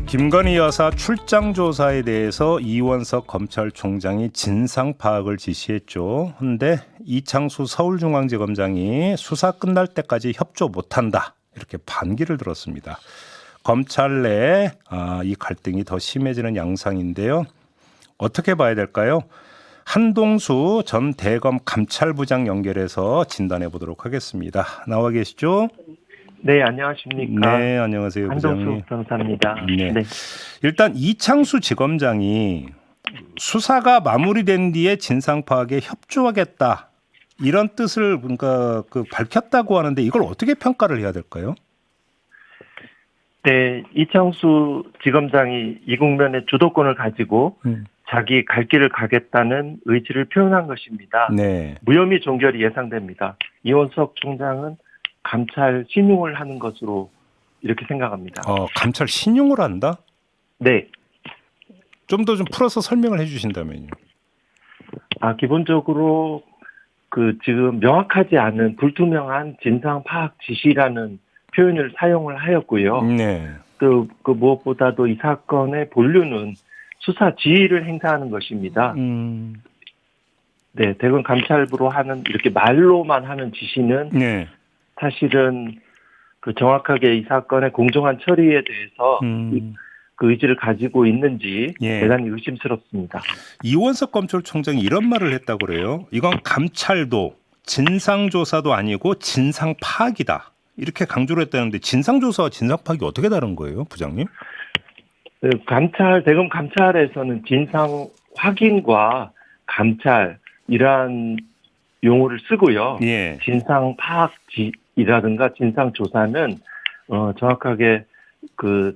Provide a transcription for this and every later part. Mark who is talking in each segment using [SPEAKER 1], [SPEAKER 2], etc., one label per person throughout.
[SPEAKER 1] 김건희 여사 출장 조사에 대해서 이원석 검찰총장이 진상 파악을 지시했죠. 그런데 이창수 서울중앙지검장이 수사 끝날 때까지 협조 못한다, 이렇게 반기를 들었습니다. 검찰 내에 이 갈등이 더 심해지는 양상인데요. 어떻게 봐야 될까요? 한동수 전 대검 감찰부장 연결해서 진단해 보도록 하겠습니다. 나와 계시죠?
[SPEAKER 2] 네, 안녕하십니까.
[SPEAKER 1] 네, 안녕하세요, 부장님.
[SPEAKER 2] 한동수 변호사입니다.
[SPEAKER 1] 네. 일단 이창수 지검장이 수사가 마무리된 뒤에 진상 파악에 협조하겠다, 이런 뜻을 그러니까 밝혔다고 하는데, 이걸 어떻게 평가를 해야 될까요?
[SPEAKER 2] 네, 이창수 지검장이 이 국면의 주도권을 가지고 자기 갈 길을 가겠다는 의지를 표현한 것입니다.
[SPEAKER 1] 네.
[SPEAKER 2] 무혐의 종결이 예상됩니다. 이원석 총장은 감찰 신용을 하는 것으로 이렇게 생각합니다.
[SPEAKER 1] 감찰 신용을 한다?
[SPEAKER 2] 네.
[SPEAKER 1] 좀 더 풀어서 설명을 해주신다면요.
[SPEAKER 2] 기본적으로 지금 명확하지 않은 불투명한 진상 파악 지시라는 표현을 사용을 하였고요.
[SPEAKER 1] 네.
[SPEAKER 2] 또 무엇보다도 이 사건의 본류는 수사 지휘를 행사하는 것입니다. 네, 대검 감찰부로 하는 이렇게 말로만 하는 지시는
[SPEAKER 1] 네.
[SPEAKER 2] 사실은 정확하게 이 사건의 공정한 처리에 대해서 그 의지를 가지고 있는지 대단히 의심스럽습니다.
[SPEAKER 1] 이원석 검찰총장이 이런 말을 했다고 그래요. 이건 감찰도 진상조사도 아니고 진상 파악이다, 이렇게 강조를 했다는데, 진상조사와 진상 파악이 어떻게 다른 거예요, 부장님?
[SPEAKER 2] 대검 감찰에서는 진상 확인과 감찰이란 용어를 쓰고요.
[SPEAKER 1] 예.
[SPEAKER 2] 진상 파악이라든가 진상 조사는 정확하게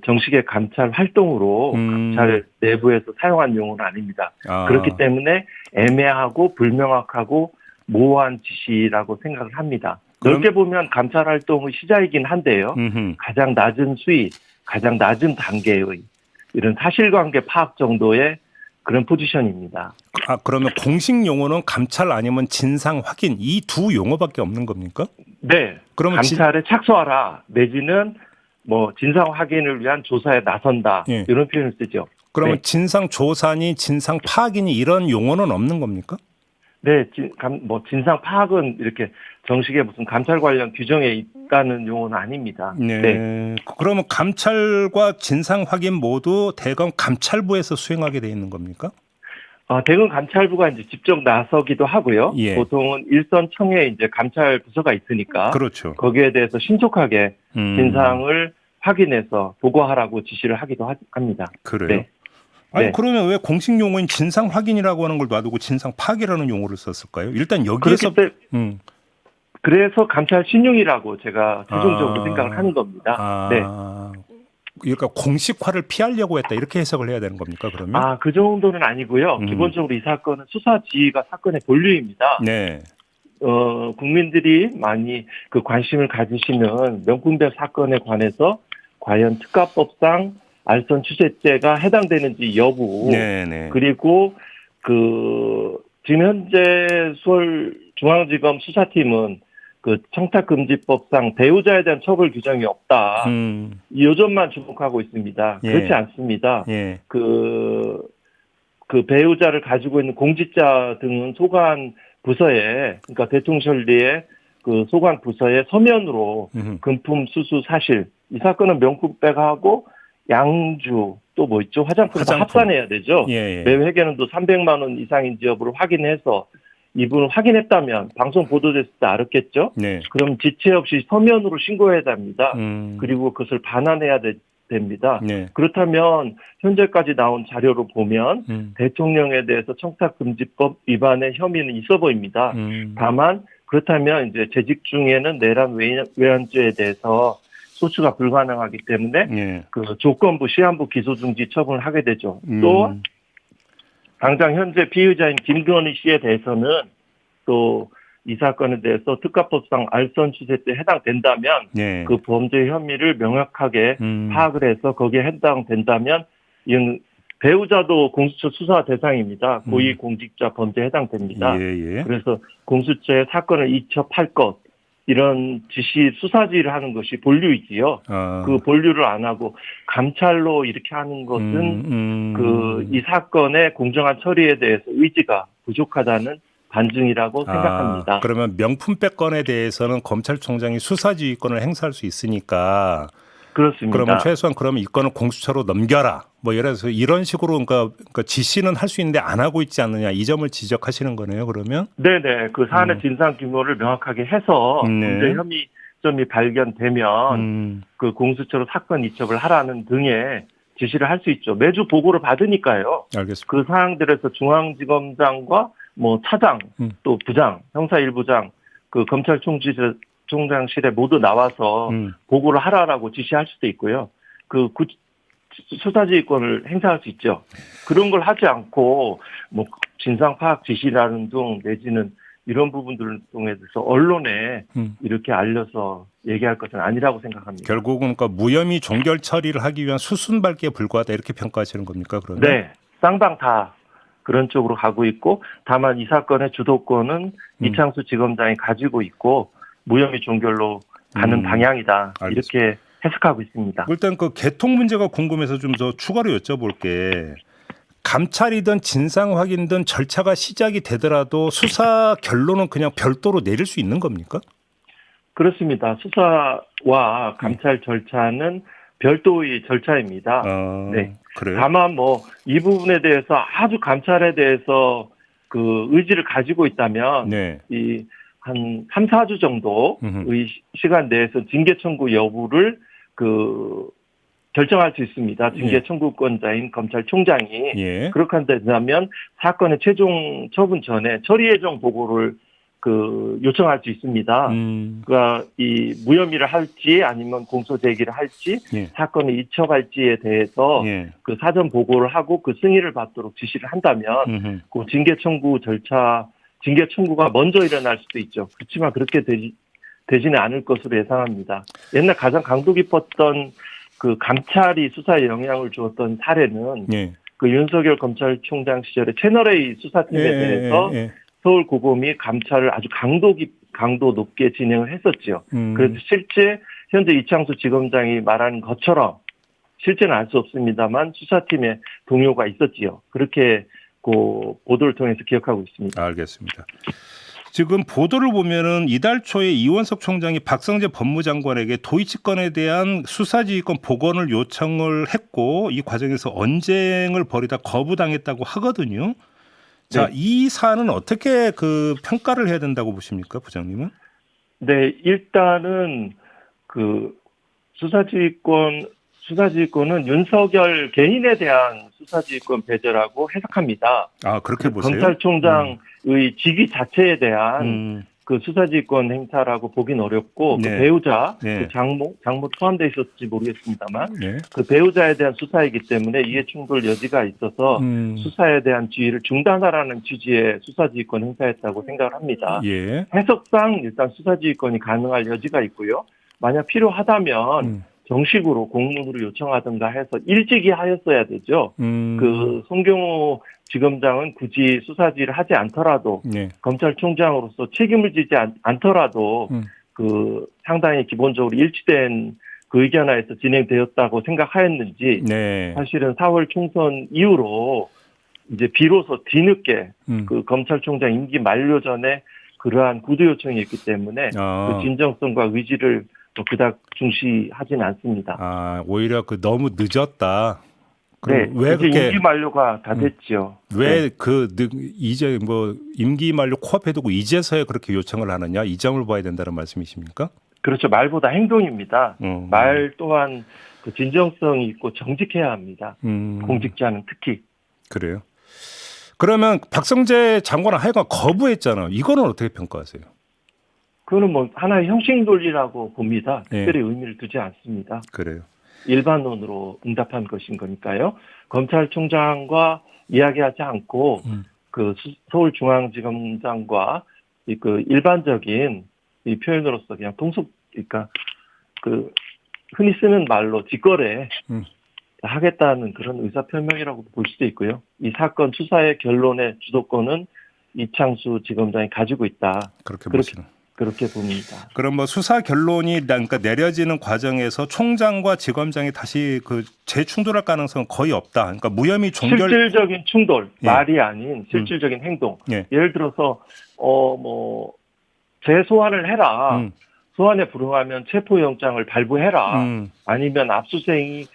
[SPEAKER 2] 정식의 감찰 활동으로 감찰 내부에서 사용한 용어는 아닙니다. 그렇기 때문에 애매하고 불명확하고 모호한 지시라고 생각을 합니다. 넓게 보면 감찰 활동의 시작이긴 한데요. 가장 낮은 수위, 가장 낮은 단계의 이런 사실관계 파악 정도의 그런 포지션입니다.
[SPEAKER 1] 그러면 공식 용어는 감찰 아니면 진상 확인, 이 두 용어밖에 없는 겁니까?
[SPEAKER 2] 네. 그러면 감찰에 착수하라, 내지는 진상 확인을 위한 조사에 나선다, 이런 표현을 쓰죠.
[SPEAKER 1] 그러면 진상 조사니 진상 파악이니 이런 용어는 없는 겁니까?
[SPEAKER 2] 네, 진상 파악은 이렇게 정식의 무슨 감찰 관련 규정에 있다는 용어는 아닙니다.
[SPEAKER 1] 네. 그러면 감찰과 진상 확인 모두 대검 감찰부에서 수행하게 돼 있는 겁니까?
[SPEAKER 2] 대검 감찰부가 이제 직접 나서기도 하고요. 보통은 일선 청에 이제 감찰 부서가 있으니까,
[SPEAKER 1] 그렇죠.
[SPEAKER 2] 거기에 대해서 신속하게 진상을 확인해서 보고하라고 지시를 하기도 합니다.
[SPEAKER 1] 그래요? 네. 그러면 왜 공식 용어인 진상 확인이라고 하는 걸 놔두고 진상 파악이라는 용어를 썼을까요? 일단 여기에서
[SPEAKER 2] 그래서 감찰 신용이라고 제가 최종적으로 생각을 하는 겁니다. 네.
[SPEAKER 1] 그러니까 공식화를 피하려고 했다, 이렇게 해석을 해야 되는 겁니까, 그러면?
[SPEAKER 2] 그 정도는 아니고요. 기본적으로 이 사건은 수사 지휘가 사건의 본류입니다.
[SPEAKER 1] 네.
[SPEAKER 2] 국민들이 많이 관심을 가지시는 명품백 사건에 관해서 과연 특가법상 알선 추세죄가 해당되는지 여부, 그리고 지금 현재 서울중앙지검 수사팀은 청탁금지법상 배우자에 대한 처벌 규정이 없다, 이 요점만 주목하고 있습니다. 그렇지 않습니다. 배우자를 가지고 있는 공직자 등은 소관 부서에, 그러니까 대통령실리의 소관 부서에 서면으로 금품 수수 사실, 이 사건은 명품백하고 양주, 또 있죠? 화장품 다 합산해야 되죠. 매회 회계는도 300만 원 이상인지 여부를 확인해서, 이분을 확인했다면 방송 보도됐을 때 알았겠죠. 그럼 지체 없이 서면으로 신고해야 됩니다. 그리고 그것을 반환해야 됩니다. 그렇다면 현재까지 나온 자료로 보면 대통령에 대해서 청탁금지법 위반의 혐의는 있어 보입니다. 다만 그렇다면 이제 재직 중에는 내란 외환죄에 대해서 소추가 불가능하기 때문에 조건부 시한부 기소중지 처분을 하게 되죠. 또 당장 현재 피의자인 김건희 씨에 대해서는 또 이 사건에 대해서 특가법상 알선 추세죄에 해당된다면 그 범죄 혐의를 명확하게 파악을 해서 거기에 해당된다면 이건 배우자도 공수처 수사 대상입니다. 고위공직자 범죄에 해당됩니다. 그래서 공수처에 사건을 이첩할 것, 이런 지시 수사지를 하는 것이 본류이지요. 그 본류를 안 하고 감찰로 이렇게 하는 것은 그 이 사건의 공정한 처리에 대해서 의지가 부족하다는 반증이라고 생각합니다.
[SPEAKER 1] 그러면 명품백 건에 대해서는 검찰총장이 수사지휘권을 행사할 수 있으니까
[SPEAKER 2] 그렇습니다.
[SPEAKER 1] 그러면 최소한 그러면 이 건을 공수처로 넘겨라. 뭐 예를 들어서 이런 식으로 그러니까 지시는 할 수 있는데 안 하고 있지 않느냐 이 점을 지적하시는 거네요. 그러면
[SPEAKER 2] 네네 그 사안의 진상 규모를 명확하게 해서 문제 혐의점이 발견되면 그 공수처로 사건 이첩을 하라는 등의 지시를 할 수 있죠. 매주 보고를 받으니까요.
[SPEAKER 1] 알겠습니다.
[SPEAKER 2] 그 사항들에서 중앙지검장과 뭐 차장 또 부장 형사 1부장 그 검찰총장실에 모두 나와서 보고를 하라라고 지시할 수도 있고요. 그 수사지휘권을 행사할 수 있죠. 그런 걸 하지 않고 뭐 진상 파악 지시라는 등 내지는 이런 부분들을 통해서 언론에 이렇게 알려서 얘기할 것은 아니라고 생각합니다.
[SPEAKER 1] 결국은 그러니까 무혐의 종결 처리를 하기 위한 수순밟기에 불과하다 이렇게 평가하시는 겁니까? 그러면?
[SPEAKER 2] 네, 쌍방 다 그런 쪽으로 가고 있고 다만 이 사건의 주도권은 이창수 지검장이 가지고 있고 무혐의 종결로 가는 방향이다.
[SPEAKER 1] 알겠습니다.
[SPEAKER 2] 이렇게 해석하고 있습니다.
[SPEAKER 1] 일단 그 개통 문제가 궁금해서 좀 더 추가로 여쭤볼게. 감찰이든 진상 확인든 절차가 시작이 되더라도 수사 결론은 그냥 별도로 내릴 수 있는 겁니까?
[SPEAKER 2] 그렇습니다. 수사와 감찰 절차는 별도의 절차입니다. 네.
[SPEAKER 1] 그래요?
[SPEAKER 2] 다만 뭐 이 부분에 대해서 아주 감찰에 대해서 그 의지를 가지고 있다면 이 한 3, 4주 정도의 시간 내에서 징계 청구 여부를 그 결정할 수 있습니다. 징계 청구권자인 검찰총장이 그렇게 한다면 사건의 최종 처분 전에 처리 예정 보고를 그 요청할 수 있습니다. 그러니까 이 무혐의를 할지 아니면 공소 제기를 할지 사건을 이첩할지에 대해서 그 사전 보고를 하고 그 승인을 받도록 지시를 한다면 그 징계 청구 절차 징계 청구가 먼저 일어날 수도 있죠. 그렇지만 그렇게 되지는 않을 것으로 예상합니다. 옛날 가장 강도 깊었던 그 감찰이 수사에 영향을 주었던 사례는 그 윤석열 검찰총장 시절에 채널A 수사팀에 대해서 서울고검이 감찰을 아주 강도 높게 진행을 했었죠. 그래서 실제 현재 이창수 지검장이 말하는 것처럼 실제는 알 수 없습니다만 수사팀의 동요가 있었지요. 그렇게 그 보도를 통해서 기억하고 있습니다.
[SPEAKER 1] 알겠습니다. 지금 보도를 보면은 이달 초에 이원석 총장이 박성재 법무장관에게 도이치 건에 대한 수사지휘권 복원을 요청을 했고 이 과정에서 언쟁을 벌이다 거부당했다고 하거든요. 자, 이 사안은 어떻게 그 평가를 해야 된다고 보십니까, 부장님은?
[SPEAKER 2] 네, 일단은 그 수사지휘권은 윤석열 개인에 대한 수사지휘권 배제라고 해석합니다.
[SPEAKER 1] 그렇게 보세요?
[SPEAKER 2] 검찰총장의 직위 자체에 대한 그 수사지휘권 행사라고 보긴 어렵고 그 배우자, 그 장모 포함되어 있었을지 모르겠습니다만 그 배우자에 대한 수사이기 때문에 이해충돌 여지가 있어서 수사에 대한 지휘를 중단하라는 취지의 수사지휘권 행사였다고 생각을 합니다. 해석상 일단 수사지휘권이 가능할 여지가 있고요. 만약 필요하다면 정식으로 공문으로 요청하든가 해서 일찍이 하였어야 되죠. 그 송경호 지검장은 굳이 수사지를 하지 않더라도 검찰총장으로서 책임을 지지 않더라도 그 상당히 기본적으로 일치된 그 의견하에서 진행되었다고 생각하였는지 사실은 4월 총선 이후로 이제 비로소 뒤늦게 그 검찰총장 임기 만료 전에 그러한 구두 요청이 있기 때문에 그 진정성과 의지를 그닥 중시하지는 않습니다.
[SPEAKER 1] 오히려 그 너무 늦었다.
[SPEAKER 2] 네,
[SPEAKER 1] 왜 그렇게
[SPEAKER 2] 임기 만료가 다 됐죠.
[SPEAKER 1] 왜 이제 뭐 임기 만료 코앞에 두고 이제서야 그렇게 요청을 하느냐 이 점을 봐야 된다는 말씀이십니까?
[SPEAKER 2] 그렇죠. 말보다 행동입니다. 말 또한 그 진정성이 있고 정직해야 합니다. 공직자는 특히.
[SPEAKER 1] 그래요. 그러면 박성재 장관은 하여간 거부했잖아요. 이거는 어떻게 평가하세요?
[SPEAKER 2] 그거는 뭐 하나의 형식 논리라고 봅니다. 특별히 의미를 두지 않습니다.
[SPEAKER 1] 그래요.
[SPEAKER 2] 일반론으로 응답한 것인 거니까요. 검찰총장과 이야기하지 않고 그 서울중앙지검장과 그 일반적인 이 표현으로서 그냥 그러니까 그 흔히 쓰는 말로 직거래 하겠다는 그런 의사표명이라고 볼 수도 있고요. 이 사건 수사의 결론의 주도권은 이창수 지검장이 가지고 있다.
[SPEAKER 1] 그렇게 보시는.
[SPEAKER 2] 그렇게 봅니다.
[SPEAKER 1] 그럼 뭐 수사 결론이 그러니까 내려지는 과정에서 총장과 지검장이 다시 그 재충돌할 가능성은 거의 없다. 그러니까 무혐의 종결
[SPEAKER 2] 실질적인 충돌,
[SPEAKER 1] 예.
[SPEAKER 2] 말이 아닌 실질적인 행동.
[SPEAKER 1] 예.
[SPEAKER 2] 예를 들어서 뭐 재소환을 해라. 소환에 불응하면 체포영장을 발부해라. 아니면 압수수색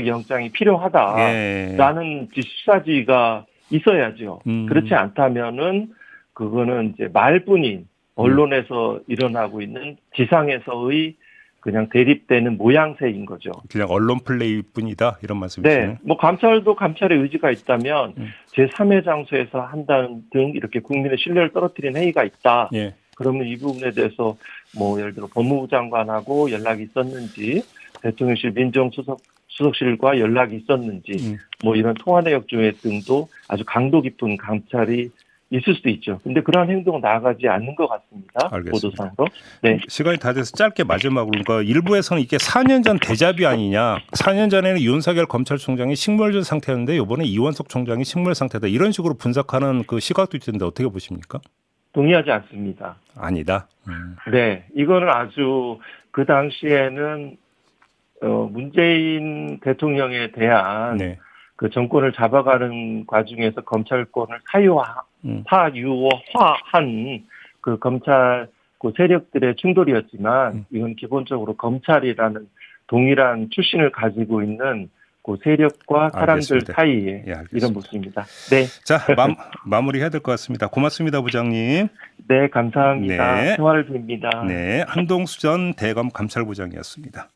[SPEAKER 2] 영장이 필요하다라는
[SPEAKER 1] 예.
[SPEAKER 2] 수사지가 있어야죠. 그렇지 않다면은 그거는 이제 말뿐인 언론에서 일어나고 있는 지상에서의 그냥 대립되는 모양새인 거죠.
[SPEAKER 1] 그냥 언론 플레이뿐이다 이런 말씀이시네요.
[SPEAKER 2] 네, 뭐 감찰도 감찰의 의지가 있다면 제3의 장소에서 한다는 등 이렇게 국민의 신뢰를 떨어뜨린 행위가 있다.
[SPEAKER 1] 예.
[SPEAKER 2] 그러면 이 부분에 대해서 뭐 예를 들어 법무부 장관하고 연락이 있었는지, 대통령실 민정수석실과 연락이 있었는지, 뭐 이런 통화 내역 중에 등도 아주 강도 깊은 감찰이 있을 수도 있죠. 근데 그러한 행동은 나아가지 않는 것 같습니다.
[SPEAKER 1] 알겠습니다.
[SPEAKER 2] 보도상으로. 네.
[SPEAKER 1] 시간이 다 돼서 짧게 마지막으로 그러니까 일부에서는 이게 4년 전 데자뷰 아니냐. 4년 전에는 윤석열 검찰총장이 식물질 상태였는데 이번에 이원석 총장이 식물 상태다. 이런 식으로 분석하는 그 시각도 있던데 어떻게 보십니까?
[SPEAKER 2] 동의하지 않습니다.
[SPEAKER 1] 아니다.
[SPEAKER 2] 네. 이거는 아주 그 당시에는 문재인 대통령에 대한
[SPEAKER 1] 네.
[SPEAKER 2] 그 정권을 잡아가는 과정에서 검찰권을 사유화한 그 검찰 그 세력들의 충돌이었지만 이건 기본적으로 검찰이라는 동일한 출신을 가지고 있는 그 세력과 사람들
[SPEAKER 1] 알겠습니다.
[SPEAKER 2] 사이에
[SPEAKER 1] 예, 알겠습니다.
[SPEAKER 2] 이런 모습입니다. 네.
[SPEAKER 1] 자, 마무리해야 될 것 같습니다. 고맙습니다, 부장님.
[SPEAKER 2] 네, 감사합니다.
[SPEAKER 1] 네.
[SPEAKER 2] 평화를 빕니다.
[SPEAKER 1] 네, 한동수 전 대검 감찰부장이었습니다.